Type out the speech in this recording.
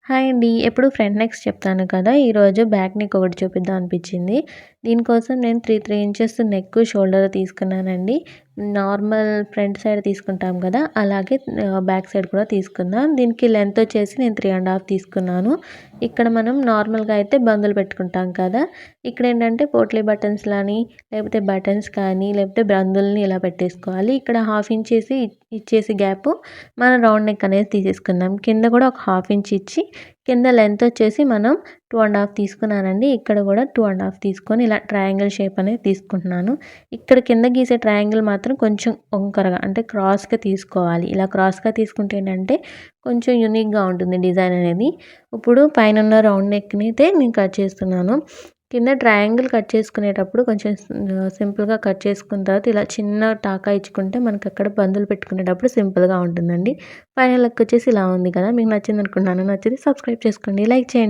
Hi అండి. ఎప్పుడు front next చెప్తాను కదా! ఈరోజు బ్యాక్ నెక్ ఒకటి చూపిద్దాం అనిపించింది. దీనికోసం నేను 3 ఇంచెస్ నెక్, షోల్డర్ తీసుకున్నానండి. నార్మల్ ఫ్రంట్ సైడ్ తీసుకుంటాం కదా! అలాగే బ్యాక్ సైడ్ కూడా తీసుకుందాం. దీనికి లెంత్ వచ్చేసి నేను 3 ½ తీసుకున్నాను. ఇక్కడ మనం నార్మల్‌గా అయితే బందులు పెట్టుకుంటాం కదా! ఇక్కడేంటంటే పోట్లీ బటన్స్‌లని లేకపోతే బటన్స్ కానీ లేకపోతే బందుల్ని ఇలా పెట్టేసుకోవాలి. ఇక్కడ 1/2 ఇంచ్ ఇచ్చేసి గ్యాపు మనం రౌండ్ నెక్ అనేది తీసేసుకుందాం. కింద కూడా ఒక 1/2 ఇంచ్ ఇచ్చి కింద లెంత్ వచ్చేసి మనం 2 ½ తీసుకున్నానండి. ఇక్కడ కూడా 2 ½ తీసుకొని ఇలా ట్రయాంగిల్ షేప్ అనేది తీసుకుంటున్నాను. ఇక్కడ కింద గీసే ట్రయాంగిల్ మాత్రం కొంచెం వంకరగా అంటే క్రాస్‌గా తీసుకోవాలి. ఇలా క్రాస్‌గా తీసుకుంటే ఏంటంటే కొంచెం యూనిక్‌గా ఉంటుంది డిజైన్ అనేది. ఇప్పుడు పైనున్న రౌండ్ నెక్‌ని అయితే నేను కట్ చేస్తున్నాను. కింద ట్రయాంగిల్ కట్ చేసుకునేటప్పుడు కొంచెం సింపుల్‌గా కట్ చేసుకున్న తర్వాత ఇలా చిన్న టాకా ఇచ్చుకుంటే మనకి అక్కడ బందులు పెట్టుకునేటప్పుడు సింపుల్‌గా ఉంటుందండి. ఫైనల్ లుక్ వచ్చేసి ఇలా ఉంది కదా! మీకు నచ్చింది అనుకుంటున్నాను. నచ్చితే సబ్స్క్రైబ్ చేసుకోండి. లైక్ చేయండి.